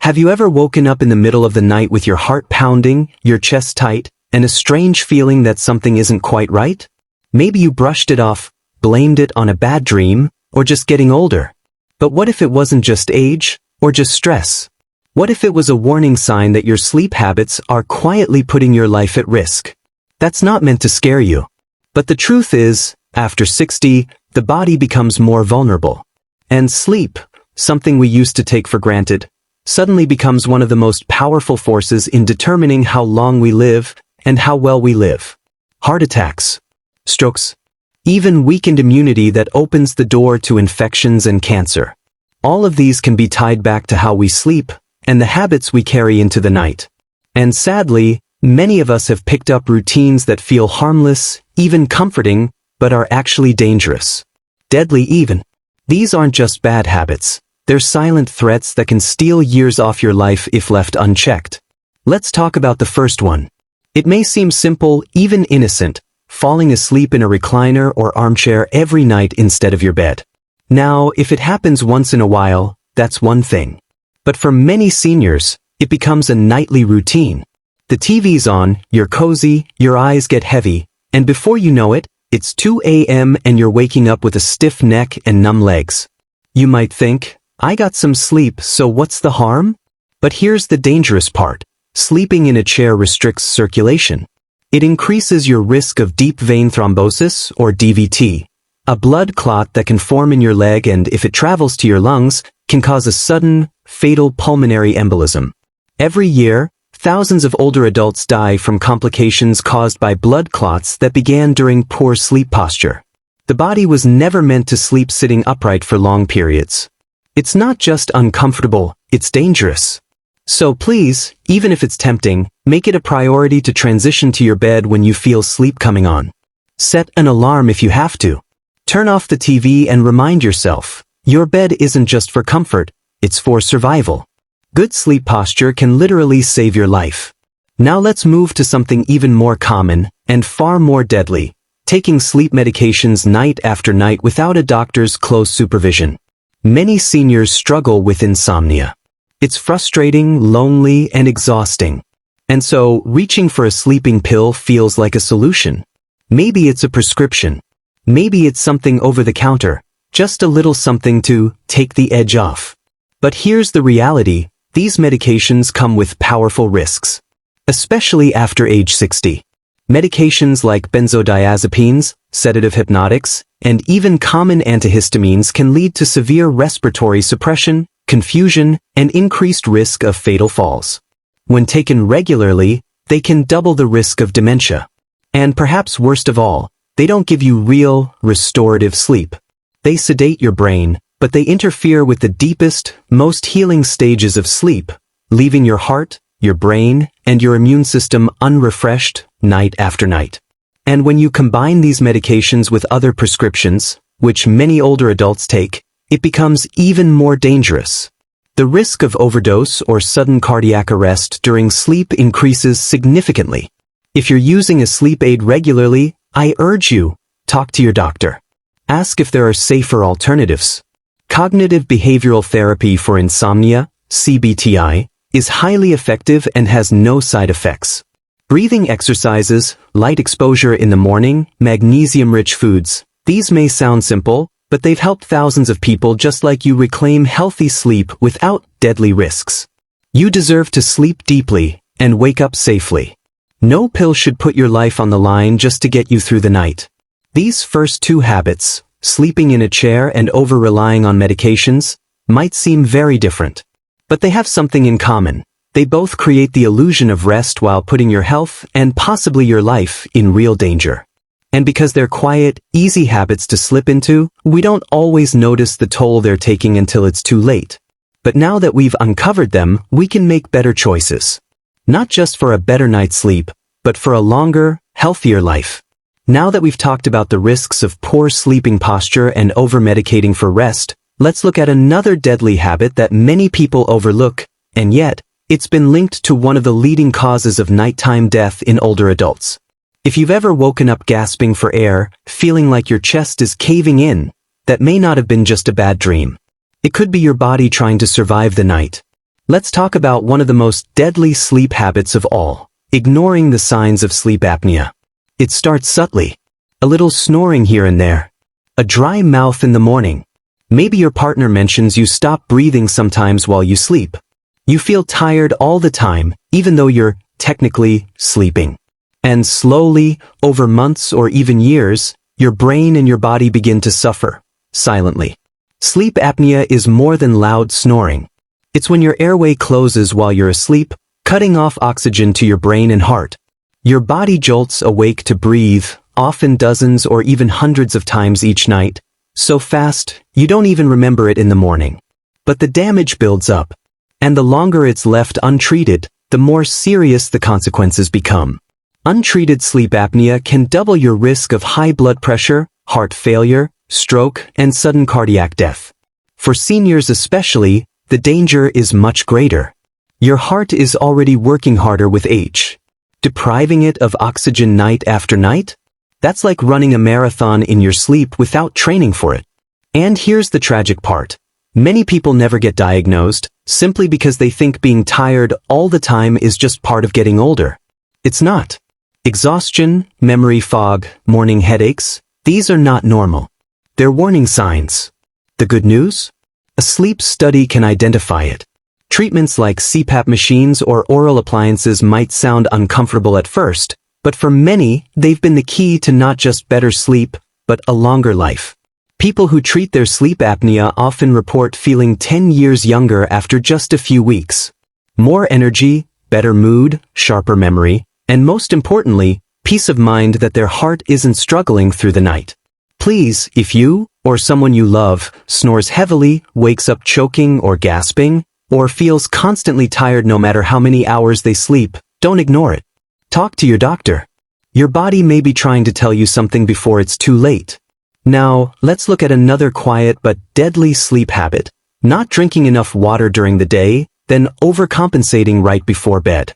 Have you ever woken up in the middle of the night with your heart pounding, your chest tight, and a strange feeling that something isn't quite right? Maybe you brushed it off, blamed it on a bad dream, or just getting older. But what if it wasn't just age, or just stress? What if it was a warning sign that your sleep habits are quietly putting your life at risk? That's not meant to scare you. But the truth is, after 60, the body becomes more vulnerable. And sleep, something we used to take for granted, suddenly becomes one of the most powerful forces in determining how long we live and how well we live. Heart attacks, strokes, even weakened immunity that opens the door to infections and cancer. All of these can be tied back to how we sleep and the habits we carry into the night. And sadly, many of us have picked up routines that feel harmless, even comforting, but are actually dangerous. Deadly even. These aren't just bad habits. They're silent threats that can steal years off your life if left unchecked. Let's talk about the first one. It may seem simple, even innocent, falling asleep in a recliner or armchair every night instead of your bed. Now, if it happens once in a while, that's one thing. But for many seniors, it becomes a nightly routine. The TV's on, you're cozy, your eyes get heavy, and before you know it, it's 2 a.m. and you're waking up with a stiff neck and numb legs. You might think, I got some sleep, so what's the harm? But here's the dangerous part. Sleeping in a chair restricts circulation. It increases your risk of deep vein thrombosis, or DVT, a blood clot that can form in your leg and, if it travels to your lungs, can cause a sudden, fatal pulmonary embolism. Every year, thousands of older adults die from complications caused by blood clots that began during poor sleep posture. The body was never meant to sleep sitting upright for long periods. It's not just uncomfortable, it's dangerous. So please, even if it's tempting, make it a priority to transition to your bed when you feel sleep coming on. Set an alarm if you have to. Turn off the TV and remind yourself, your bed isn't just for comfort, it's for survival. Good sleep posture can literally save your life. Now let's move to something even more common and far more deadly, taking sleep medications night after night without a doctor's close supervision. Many seniors struggle with insomnia. It's frustrating, lonely, and exhausting. And so, reaching for a sleeping pill feels like a solution. Maybe it's a prescription. Maybe it's something over the counter, just a little something to take the edge off. But here's the reality, these medications come with powerful risks. Especially after age 60. Medications like benzodiazepines, sedative hypnotics, and even common antihistamines can lead to severe respiratory suppression, confusion, and increased risk of fatal falls. When taken regularly, they can double the risk of dementia. And perhaps worst of all, they don't give you real, restorative sleep. They sedate your brain, but they interfere with the deepest, most healing stages of sleep, leaving your heart, your brain, and your immune system unrefreshed night after night. And when you combine these medications with other prescriptions, which many older adults take, it becomes even more dangerous. The risk of overdose or sudden cardiac arrest during sleep increases significantly. If you're using a sleep aid regularly, I urge you, talk to your doctor. Ask if there are safer alternatives. Cognitive behavioral therapy for insomnia, CBTI, is highly effective and has no side effects. Breathing exercises, light exposure in the morning, magnesium-rich foods, these may sound simple, but they've helped thousands of people just like you reclaim healthy sleep without deadly risks. You deserve to sleep deeply and wake up safely. No pill should put your life on the line just to get you through the night. These first two habits, sleeping in a chair and over-relying on medications, might seem very different. But they have something in common. They both create the illusion of rest while putting your health and possibly your life in real danger. And because they're quiet, easy habits to slip into, we don't always notice the toll they're taking until it's too late. But now that we've uncovered them, we can make better choices. Not just for a better night's sleep, but for a longer, healthier life. Now that we've talked about the risks of poor sleeping posture and over-medicating for rest, let's look at another deadly habit that many people overlook, and yet, it's been linked to one of the leading causes of nighttime death in older adults. If you've ever woken up gasping for air, feeling like your chest is caving in, that may not have been just a bad dream. It could be your body trying to survive the night. Let's talk about one of the most deadly sleep habits of all, ignoring the signs of sleep apnea. It starts subtly. A little snoring here and there. A dry mouth in the morning. Maybe your partner mentions you stop breathing sometimes while you sleep. You feel tired all the time, even though you're technically sleeping. And slowly, over months or even years, your brain and your body begin to suffer, silently. Sleep apnea is more than loud snoring. It's when your airway closes while you're asleep, cutting off oxygen to your brain and heart. Your body jolts awake to breathe, often dozens or even hundreds of times each night, so fast you don't even remember it in the morning. But the damage builds up, and the longer it's left untreated, the more serious the consequences become. Untreated sleep apnea can double your risk of high blood pressure, heart failure, stroke, and sudden cardiac death. For seniors especially, the danger is much greater. Your heart is already working harder with age. Depriving it of oxygen night after night? That's like running a marathon in your sleep without training for it. And here's the tragic part. Many people never get diagnosed, simply because they think being tired all the time is just part of getting older. It's not. Exhaustion, memory fog, morning headaches, these are not normal. They're warning signs. The good news? A sleep study can identify it. Treatments like CPAP machines or oral appliances might sound uncomfortable at first, but for many, they've been the key to not just better sleep, but a longer life. People who treat their sleep apnea often report feeling 10 years younger after just a few weeks. More energy, better mood, sharper memory, and most importantly, peace of mind that their heart isn't struggling through the night. Please, if you, or someone you love, snores heavily, wakes up choking or gasping, or feels constantly tired no matter how many hours they sleep, don't ignore it. Talk to your doctor. Your body may be trying to tell you something before it's too late. Now, let's look at another quiet but deadly sleep habit. Not drinking enough water during the day, then overcompensating right before bed.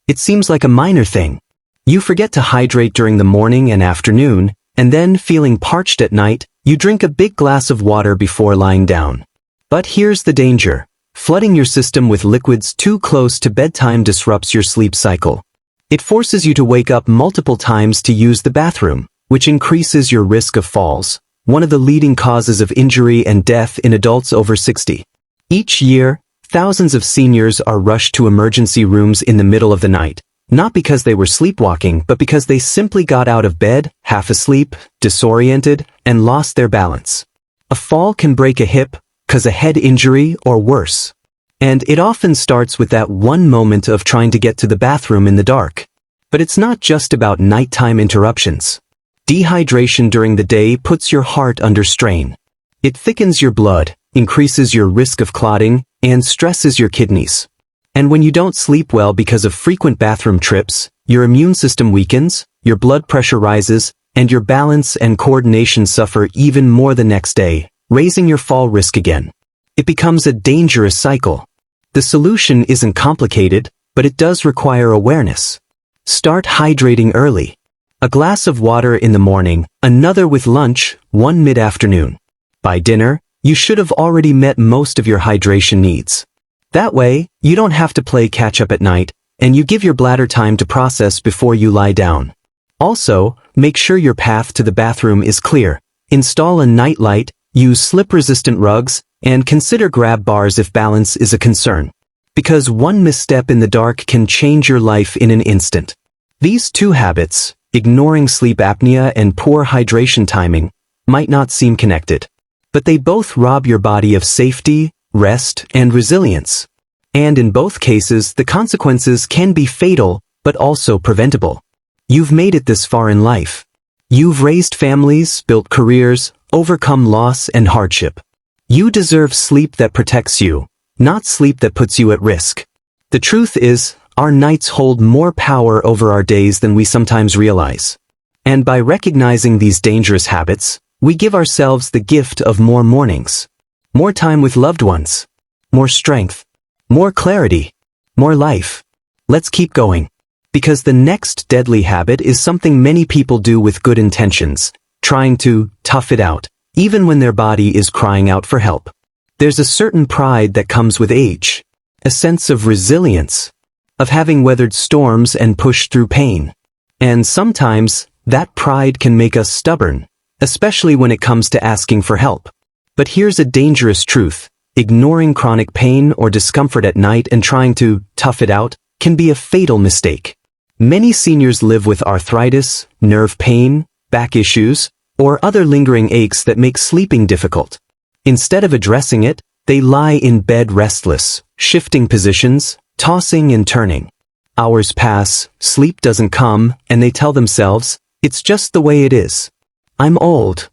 It seems like a minor thing. You forget to hydrate during the morning and afternoon, and then, feeling parched at night, you drink a big glass of water before lying down. But here's the danger. Flooding your system with liquids too close to bedtime disrupts your sleep cycle. It forces you to wake up multiple times to use the bathroom, which increases your risk of falls, one of the leading causes of injury and death in adults over 60. Each year, thousands of seniors are rushed to emergency rooms in the middle of the night, not because they were sleepwalking, but because they simply got out of bed, half asleep, disoriented, and lost their balance. A fall can break a hip, cause a head injury, or worse. And it often starts with that one moment of trying to get to the bathroom in the dark. But it's not just about nighttime interruptions. Dehydration during the day puts your heart under strain. It thickens your blood, increases your risk of clotting, and stresses your kidneys. And when you don't sleep well because of frequent bathroom trips, your immune system weakens, your blood pressure rises, and your balance and coordination suffer even more the next day, raising your fall risk again. It becomes a dangerous cycle. The solution isn't complicated, but it does require awareness. Start hydrating early. A glass of water in the morning, another with lunch, one mid-afternoon. By dinner, you should have already met most of your hydration needs. That way, you don't have to play catch-up at night, and you give your bladder time to process before you lie down. Also, make sure your path to the bathroom is clear. Install a night light, use slip-resistant rugs, and consider grab bars if balance is a concern. Because one misstep in the dark can change your life in an instant. These two habits, ignoring sleep apnea and poor hydration timing, might not seem connected. But they both rob your body of safety, rest, and resilience. And in both cases, the consequences can be fatal, but also preventable. You've made it this far in life. You've raised families, built careers, overcome loss and hardship. You deserve sleep that protects you, not sleep that puts you at risk. The truth is, our nights hold more power over our days than we sometimes realize. And by recognizing these dangerous habits, we give ourselves the gift of more mornings, more time with loved ones, more strength, more clarity, more life. Let's keep going. Because the next deadly habit is something many people do with good intentions, trying to tough it out, even when their body is crying out for help. There's a certain pride that comes with age. a sense of resilience, of having weathered storms and pushed through pain. And sometimes, that pride can make us stubborn, especially when it comes to asking for help. But here's a dangerous truth. Ignoring chronic pain or discomfort at night and trying to tough it out can be a fatal mistake. Many seniors live with arthritis, nerve pain, back issues, or other lingering aches that make sleeping difficult. Instead of addressing it, they lie in bed restless, shifting positions, tossing and turning. Hours pass, sleep doesn't come, and they tell themselves, "It's just the way it is. I'm old."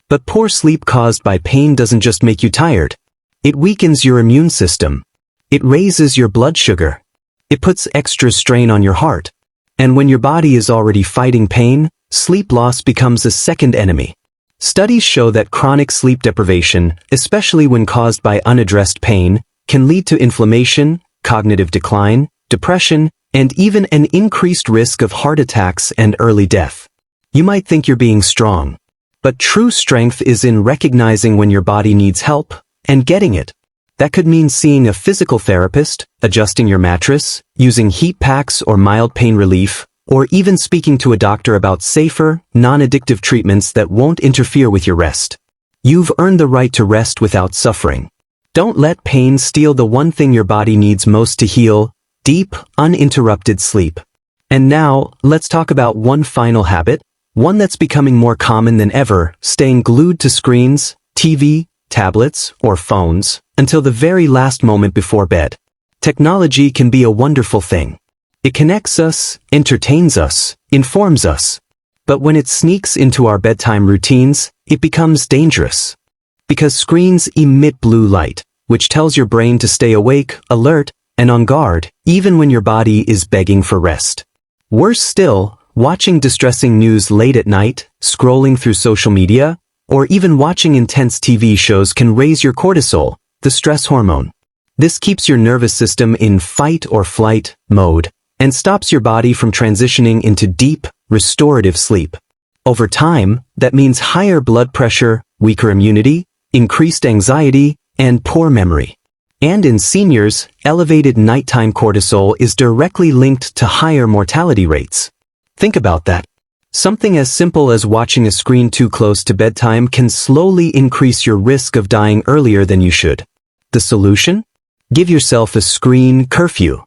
But poor sleep caused by pain doesn't just make you tired. It weakens your immune system. It raises your blood sugar. It puts extra strain on your heart. And when your body is already fighting pain, sleep loss becomes a second enemy. Studies show that chronic sleep deprivation, especially when caused by unaddressed pain, can lead to inflammation, cognitive decline, depression, and even an increased risk of heart attacks and early death. You might think you're being strong, but true strength is in recognizing when your body needs help and getting it. That could mean seeing a physical therapist, adjusting your mattress, using heat packs or mild pain relief, or even speaking to a doctor about safer, non-addictive treatments that won't interfere with your rest. You've earned the right to rest without suffering. Don't let pain steal the one thing your body needs most to heal: deep, uninterrupted sleep. And now, let's talk about one final habit, one that's becoming more common than ever: staying glued to screens, TV, tablets, or phones, until the very last moment before bed. Technology can be a wonderful thing. It connects us, entertains us, informs us. But when it sneaks into our bedtime routines, it becomes dangerous. Because screens emit blue light, which tells your brain to stay awake, alert, and on guard, even when your body is begging for rest. Worse still, watching distressing news late at night, scrolling through social media, or even watching intense TV shows can raise your cortisol, the stress hormone. This keeps your nervous system in fight or flight mode and stops your body from transitioning into deep, restorative sleep. Over time, that means higher blood pressure, weaker immunity, increased anxiety, and poor memory. And in seniors, elevated nighttime cortisol is directly linked to higher mortality rates. Think about that. Something as simple as watching a screen too close to bedtime can slowly increase your risk of dying earlier than you should. The solution? Give yourself a screen curfew.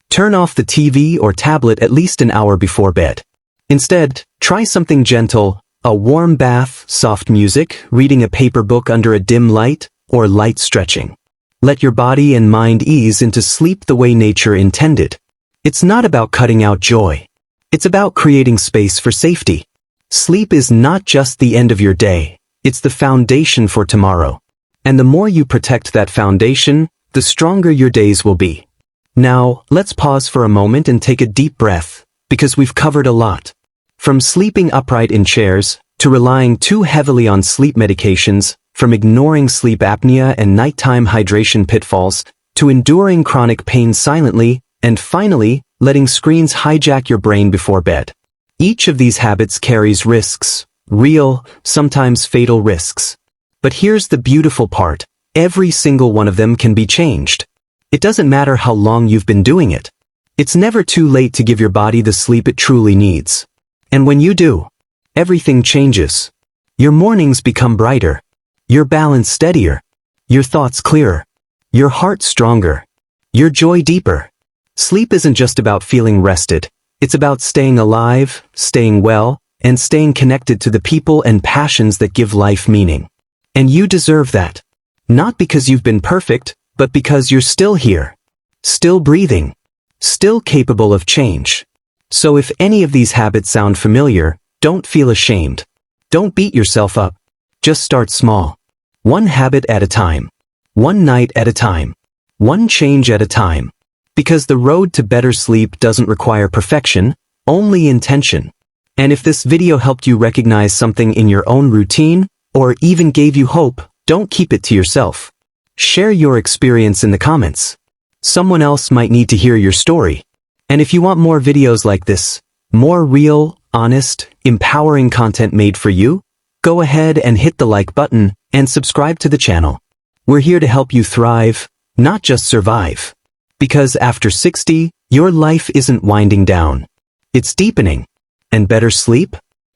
Turn off the TV or tablet at least an hour before bed. Instead, try something gentle: a warm bath, soft music, reading a paper book under a dim light, or light stretching. Let your body and mind ease into sleep the way nature intended. It's not about cutting out joy. It's about creating space for safety. Sleep is not just the end of your day, it's the foundation for tomorrow. And the more you protect that foundation, the stronger your days will be. Now, let's pause for a moment and take a deep breath, because we've covered a lot. From sleeping upright in chairs, to relying too heavily on sleep medications, from ignoring sleep apnea and nighttime hydration pitfalls, to enduring chronic pain silently, and finally, letting screens hijack your brain before bed. Each of these habits carries risks, real, sometimes fatal risks. But here's the beautiful part: every single one of them can be changed. It doesn't matter how long you've been doing it. It's never too late to give your body the sleep it truly needs. And when you do, everything changes. Your mornings become brighter, your balance steadier, your thoughts clearer, your heart stronger, your joy deeper. Sleep isn't just about feeling rested. It's about staying alive, staying well, and staying connected to the people and passions that give life meaning. And you deserve that. Not because you've been perfect, but because you're still here, still breathing, still capable of change. So if any of these habits sound familiar, don't feel ashamed. Don't beat yourself up. Just start small. One habit at a time. One night at a time. One change at a time. Because the road to better sleep doesn't require perfection, only intention. And if this video helped you recognize something in your own routine, or even gave you hope, don't keep it to yourself. Share your experience in the comments. Someone else might need to hear your story. And if you want more videos like this, more real, honest, empowering content made for you, go ahead and hit the like button and subscribe to the channel. We're here to help you thrive, not just survive. Because after 60, your life isn't winding down. It's deepening. And better sleep?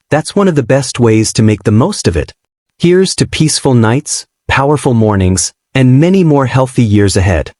That's one of the best ways to make the most of it. Here's to peaceful nights, powerful mornings, and many more healthy years ahead.